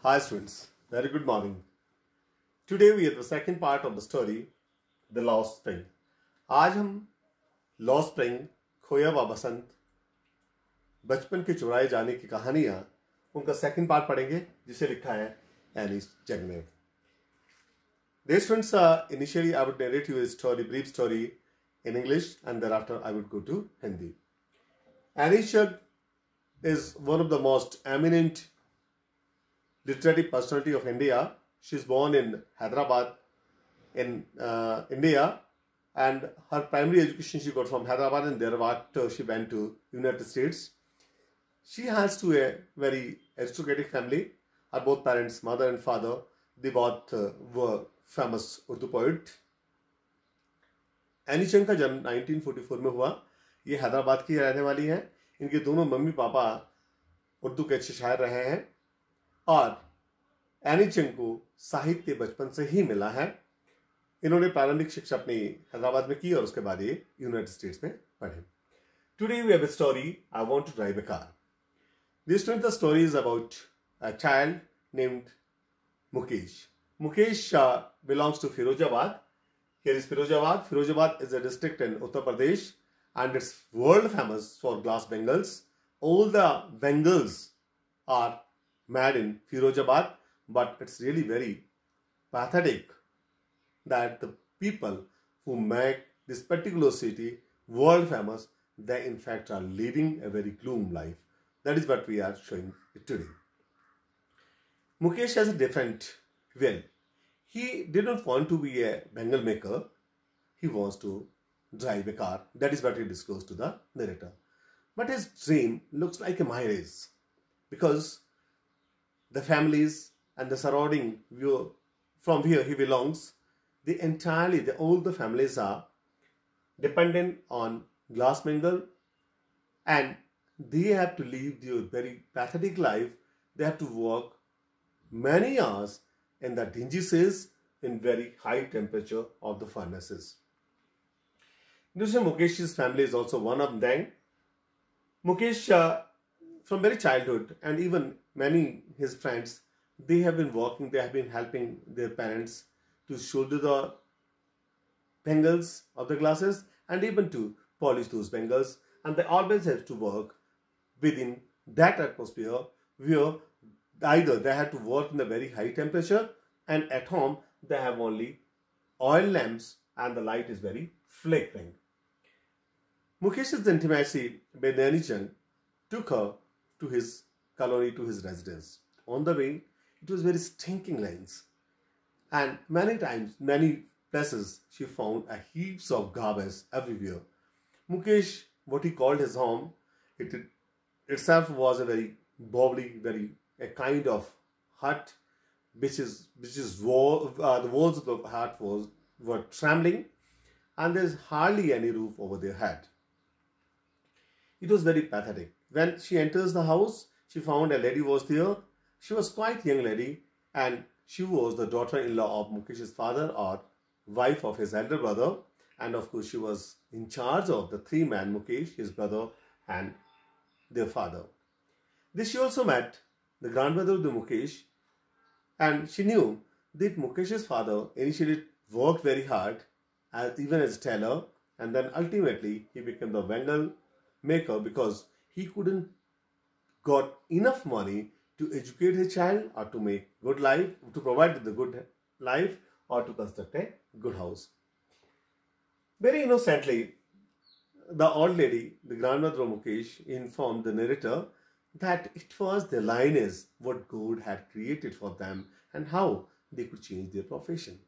Hi students, very good morning. Today we are the second part of the story, The Lost Spring. आज हम lost spring, खोया हुआ बसंत, बचपन के चुराए जाने की कहानियां, उनका सेकंड पार्ट पढ़ेंगे जिसे लिखा है एनी चंग ने. Dear students, initially I would narrate you a story, brief story in English, and thereafter I would go to Hindi. Annie Chugg is one of the most eminent literary personality of India. She is born in Hyderabad in India, and her primary education she got from Hyderabad, and thereafter she went to United States. She has to a very aristocratic family. Her both parents, mother and father, they both were famous Urdu poet. Any चंग का जन्म 1944 में हुआ. ये हैदराबाद की रहने वाली हैं. इनके दोनों मम्मी पापा उर्दू के अच्छे शायर रहे हैं और एनी चंग को साहित्य बचपन से ही मिला है. इन्होंने प्रारंभिक शिक्षा अपनी हैदराबाद में की और उसके बाद ये यूनाइटेड स्टेट्स में पढ़े. Today we have a story, I want to drive a car. This the story is about a child named Mukesh. Mukesh belongs to Firozabad. Here is Firozabad. Firozabad is a district in Uttar Pradesh and it's world famous for glass bangles. All the bangles are made in Firozabad, but it's really very pathetic that the people who make this particular city world famous, they in fact are living a very gloom life. That is what we are showing today. Mukesh has a different will. He did not want to be a bangle maker. He wants to drive a car. That is what he disclosed to the narrator. But his dream looks like a mirage because the families and the surrounding view from where he belongs, all the families are dependent on glass bangle, and they have to live their very pathetic life. They have to work many hours in the dingy cells in very high temperature of the furnaces. Mukesh's family is also one of them. Mukesh, from very childhood, and even many his friends, they have been working, they have been helping their parents to solder the bangles of the glasses and even to polish those bangles, and they always have to work within that atmosphere where either they have to work in a very high temperature, and at home they have only oil lamps and the light is very flickering. Mukesh's intimacy with Annie Chugg took her to his colony, to his residence. On the way, it was very stinking lanes, and many times, many places, she found a heaps of garbage everywhere. Mukesh, what he called his home, it itself was a very bobbly, a kind of hut, the walls of the hut were trembling, and there's hardly any roof over their head. It was very pathetic. When she enters the house, she found a lady was there. She was quite young lady, and she was the daughter-in-law of Mukesh's father or wife of his elder brother, and of course she was in charge of the three men, Mukesh, his brother, and their father. This she also met the grandmother of the Mukesh, and she knew that Mukesh's father initially worked very hard, even as a tailor, and then ultimately he became the bangle maker because he couldn't got enough money to educate his child or to make good life, to provide the good life, or to construct a good house. Very innocently, the old lady, the grandmother of Mukesh, informed the narrator that it was the lineage what God had created for them and how they could change their profession.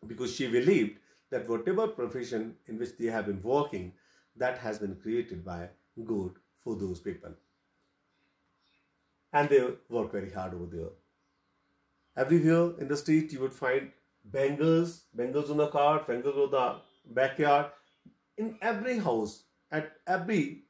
Because she believed that whatever profession in which they have been working, that has been created by God for those people. And they work very hard over there. Everywhere in the street you would find bangles on the cart, bangles on the backyard. In every house, at every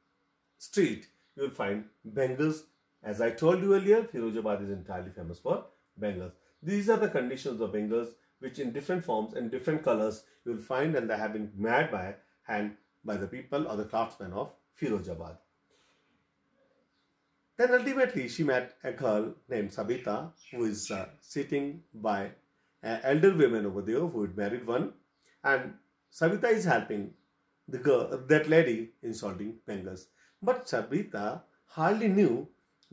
street, you will find bangles. As I told you earlier, Firozabad is entirely famous for bangles. These are the conditions of bangles which in different forms and different colors you will find, and they have been made by hand by the people or the craftsmen of Firozabad. Then ultimately she met a girl named Sabita, who is sitting by elder women over there who had married one, and Sabita is helping the girl, that lady, in soldering bangles. But Sabita hardly knew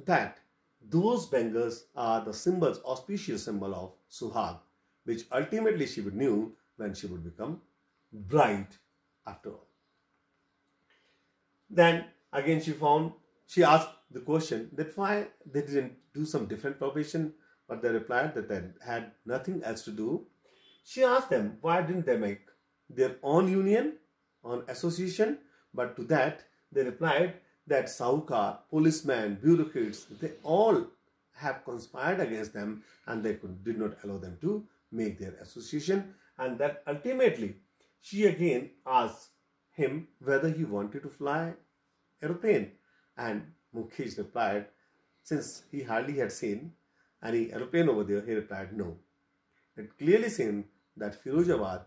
that those bangles are the symbols, auspicious symbol of Suhag, which ultimately she would knew when she would become bride after all. Then again she asked the question that why they didn't do some different profession, but they replied that they had nothing else to do. She asked them why didn't they make their own union, own association, but to that they replied that Sahukar, policemen, bureaucrats, they all have conspired against them and they did not allow them to make their association, and that ultimately she again asked him whether he wanted to fly aeroplane, and Mukesh replied, since he hardly had seen any aeroplane over there, he replied no. It clearly seemed that Firozabad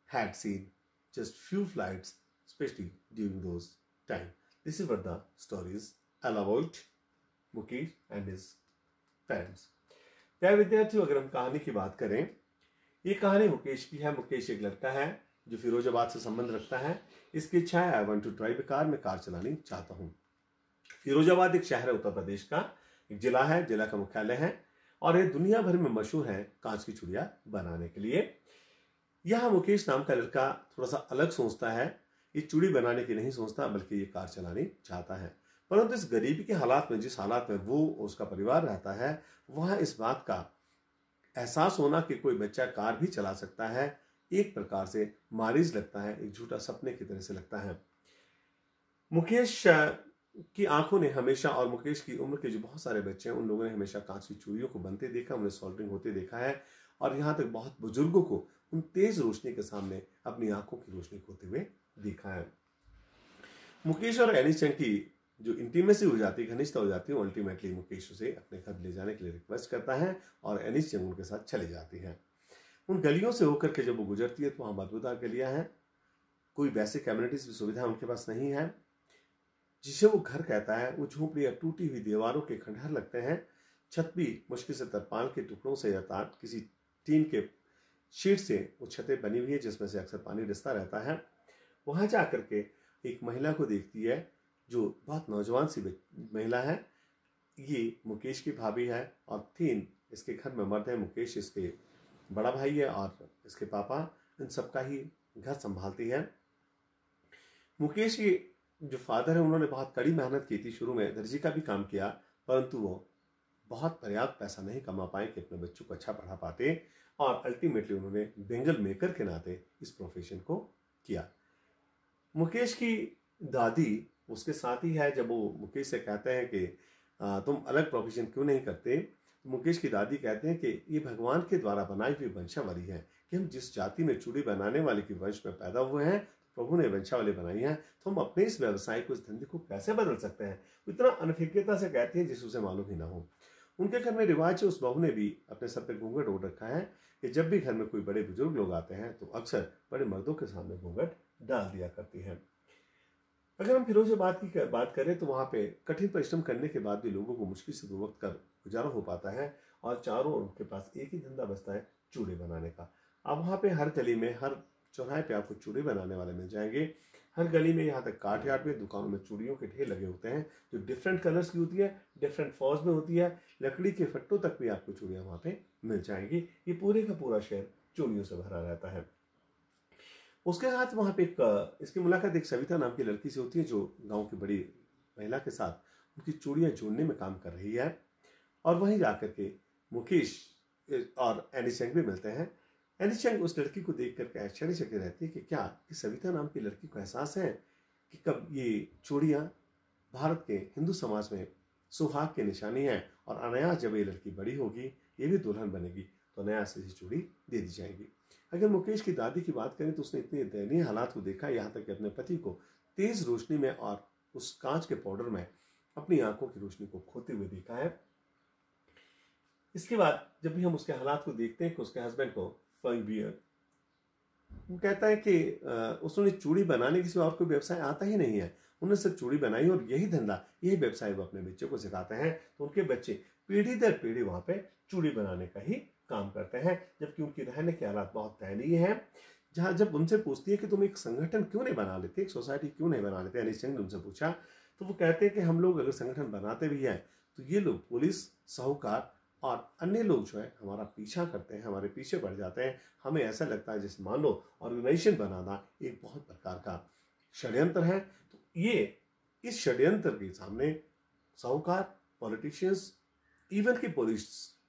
had seen just few flights, especially during those times. This is what the story is all about Mukesh and his parents. प्यारे विद्यार्थियों, अगर हम कहानी की बात करें, ये कहानी मुकेश की है। मुकेश एक लड़का है जो फिरोजाबाद से संबंध रखता है। इसकी इच्छा है, I want to drive car, मैं कार चलानी चाहता हूँ। फिरोजाबाद एक शहर है उत्तर प्रदेश का, एक जिला है, जिला का मुख्यालय है, और ये दुनिया भर में मशहूर है कांच की चूड़ियां बनाने के लिए। यह मुकेश नाम का लड़का थोड़ा सा अलग सोचता है, ये चूड़ी बनाने की नहीं सोचता बल्कि ये कार चलानी चाहता है। परंतु इस गरीबी के हालात में, जिस हालात में वो उसका परिवार रहता है, वहां इस बात का एहसास होना कि कोई बच्चा कार भी चला सकता है एक प्रकार से मारीज लगता है, एक झूठा सपने की तरह से लगता है। मुकेश की आंखों ने हमेशा, और मुकेश की उम्र के जो बहुत सारे बच्चे हैं उन लोगों ने हमेशा कांच की चूड़ियों को बनते देखा, उन्हें सोल्डरिंग होते देखा है, और यहाँ तक बहुत बुजुर्गों को उन तेज रोशनी के सामने अपनी आंखों की रोशनी खोते हुए देखा है। मुकेश और एनी चंग की जो इंटीमेसी हो जाती है, घनिष्ठता हो जाती है, अल्टीमेटली मुकेश उसे अपने घर ले जाने के लिए रिक्वेस्ट करता है और एनी चंग उनके साथ चली जाती है। उन गलियों से होकर के जब वो गुजरती है तो वहां मधुदार गलियां हैं, कोई बेसिक कम्युनिटीज की सुविधा उनके पास नहीं है। जिसे वो घर कहता है वो झोपड़ियां टूटी हुई दीवारों के खंडहर लगते हैं, छत भी मुश्किल से तरपाल के टुकड़ों से या किसी टीन के शीट से वो छतें बनी हुई है जिसमें से अक्सर पानी रिसता रहता है। वहां जाकर के एक महिला को देखती है जो बहुत नौजवान सी महिला है। ये मुकेश की भाभी है और 3 इसके घर में मर्द है। मुकेश इसके बड़ा भाई है और इसके पापा इन सबका ही घर संभालती है। मुकेश के जो फादर है उन्होंने बहुत कड़ी मेहनत की थी, शुरू में दर्जी का भी काम किया, परंतु वो बहुत पर्याप्त पैसा नहीं कमा पाए कि अपने बच्चों को अच्छा पढ़ा पाते, और अल्टीमेटली उन्होंने बेंगल मेकर के नाते इस प्रोफेशन को किया। मुकेश की दादी उसके साथ ही है। जब वो मुकेश से कहते हैं कि तुम अलग प्रोफेशन क्यों नहीं करते, तो मुकेश की दादी कहते हैं कि ये भगवान के द्वारा बनाई हुई वंशावली है कि हम जिस जाति में चूड़ी बनाने वाले के वंश में पैदा हुए हैं, प्रभु ने वंशावली बनाई है, तो हम अपने इस व्यवसाय को, इस धंधे को कैसे बदल सकते हैं। इतना अनभिज्ञता से कहती है जिस उसे मालूम ही ना हो। उनके घर में रिवाज है, उस बहू ने भी अपने सर पे घूंघट ओढ़ रखा है कि जब भी घर में कोई बड़े बुजुर्ग लोग आते हैं तो अक्सर बड़े मर्दों के सामने घूंघट डाल दिया करती है। अगर हम फिरोजाबाद की बात करें तो वहाँ पे कठिन परिश्रम करने के बाद भी लोगों को मुश्किल से 2 वक्त का गुजारा हो पाता है, और चारों ओर उनके पास एक ही धंधा बचता है, चूड़े बनाने का। अब वहाँ पे हर गली में, हर चौराहे पे आपको चूड़े बनाने वाले मिल जाएंगे। हर गली में, यहाँ तक काट यार्ड में, दुकानों में चूड़ियों के ढेर लगे होते हैं जो डिफरेंट कलर्स की होती है, डिफरेंट फॉर्म्स में होती है। लकड़ी के फट्टों तक भी आपको चूड़ियाँ वहाँ पे मिल जाएंगी। ये पूरे का पूरा शहर चूड़ियों से भरा रहता है। उसके साथ वहाँ पे इसकी मुलाकात एक सविता नाम की लड़की से होती है जो गांव की बड़ी महिला के साथ उनकी चूड़ियाँ जोड़ने में काम कर रही है, और वहीं जाकर के मुकेश और एनी चंग भी मिलते हैं। एनी चंग उस लड़की को देख करके आश्चर्यचकित रहती है कि क्या इस सविता नाम की लड़की को एहसास है कि कब ये चूड़ियाँ भारत के हिंदू समाज में सुहाग की निशानी है, और अनायास जब ये लड़की बड़ी होगी, ये भी दुल्हन बनेगी, तो अनायास से चूड़ी दे दी जाएगी। अगर मुकेश की दादी की बात करें तो उसने इतने दयनीय हालात को देखा, यहाँ तक कि अपने पति को तेज रोशनी में और उस कांच के पाउडर में अपनी आंखों की रोशनी को खोते हुए देखा है। इसके बाद जब भी हम उसके हालात को देखते हैं कि उसके हस्बैंड को फंग बियर, वो कहता है कि उसने चूड़ी बनाने के सिवा और कोई व्यवसाय आता ही नहीं है। उन्होंने सिर्फ चूड़ी बनाई और यही धंधा, यही व्यवसाय वो अपने बच्चों को सिखाते हैं। तो उनके बच्चे पीढ़ी दर पीढ़ी वहां पे चूड़ी बनाने का ही काम करते हैं, जबकि उनकी रहने के हालात बहुत दयनीय हैं। जहां जब उनसे पूछती है कि तुम एक संगठन क्यों नहीं बना लेते, एक सोसाइटी क्यों नहीं बना लेते, अनिश सिंह ने उनसे पूछा, तो वो कहते हैं कि हम लोग अगर संगठन बनाते भी हैं तो ये लोग पुलिस, साहूकार और अन्य लोग जो है हमारा पीछा करते हैं, हमारे पीछे पड़ जाते हैं। हमें ऐसा लगता है जैसे मान लो ऑर्गेनाइजेशन बनाना एक बहुत प्रकार का षड्यंत्र है। तो ये इस षड्यंत्र के सामने साहूकार, पॉलिटिशियंस, इवन की पुलिस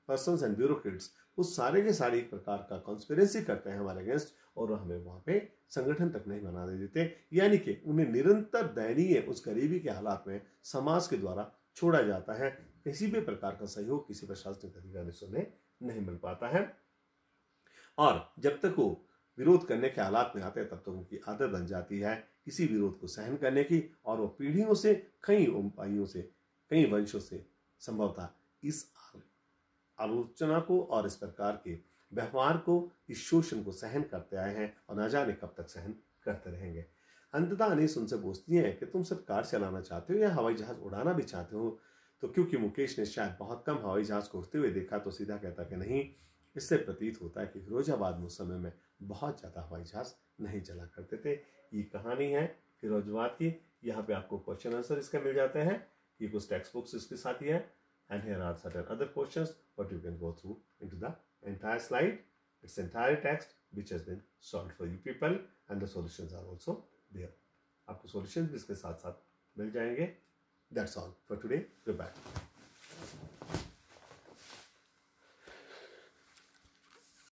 पर्सन्स एंड ब्यूरोक्रेट्स, उस सारे के सारे एक प्रकार का कॉन्स्पिरेसी करते हैं हमारे अगेंस्ट, और हमें वहां पे संगठन तक नहीं बनाने देते। यानी कि उन्हें निरंतर दयनीय उस गरीबी के हालात में समाज के द्वारा छोड़ा जाता है। किसी भी प्रकार का सहयोग किसी प्रशासनिक अधिकारी से उन्हें नहीं मिल पाता है, और जब तक वो विरोध करने के हालात में आते हैं तब तक उनकी आदत बन जाती है किसी विरोध को सहन करने की, और वो पीढ़ियों से, कई उपायों से, कई वंशों से संभवतः इस आलोचना को और इस प्रकार के व्यवहार को, इस शोषण को सहन करते आए हैं और न जाने कब तक सहन करते रहेंगे। अंततः अनीस उनसे पूछती है कि तुम सिर्फ कार चलाना चाहते हो या हवाई जहाज उड़ाना भी चाहते हो। तो क्योंकि मुकेश ने शायद बहुत कम हवाई जहाज को उड़ते हुए देखा, तो सीधा कहता कि नहीं, इससे प्रतीत होता है कि फिरोजाबाद में उस समय में बहुत ज़्यादा हवाई जहाज नहीं चला करते थे। ये कहानी है फिरोजाबाद की। यहाँ पे आपको क्वेश्चन आंसर इसका मिल जाते हैं, ये कुछ टेक्स्ट बुक्स इसके साथ ही है, and here are certain other questions what you can go through into the entire slide. It's entire text which has been solved for you people, and the solutions are also there. आपको solutions भी इसके साथ साथ मिल जाएंगे। That's all for today. Goodbye.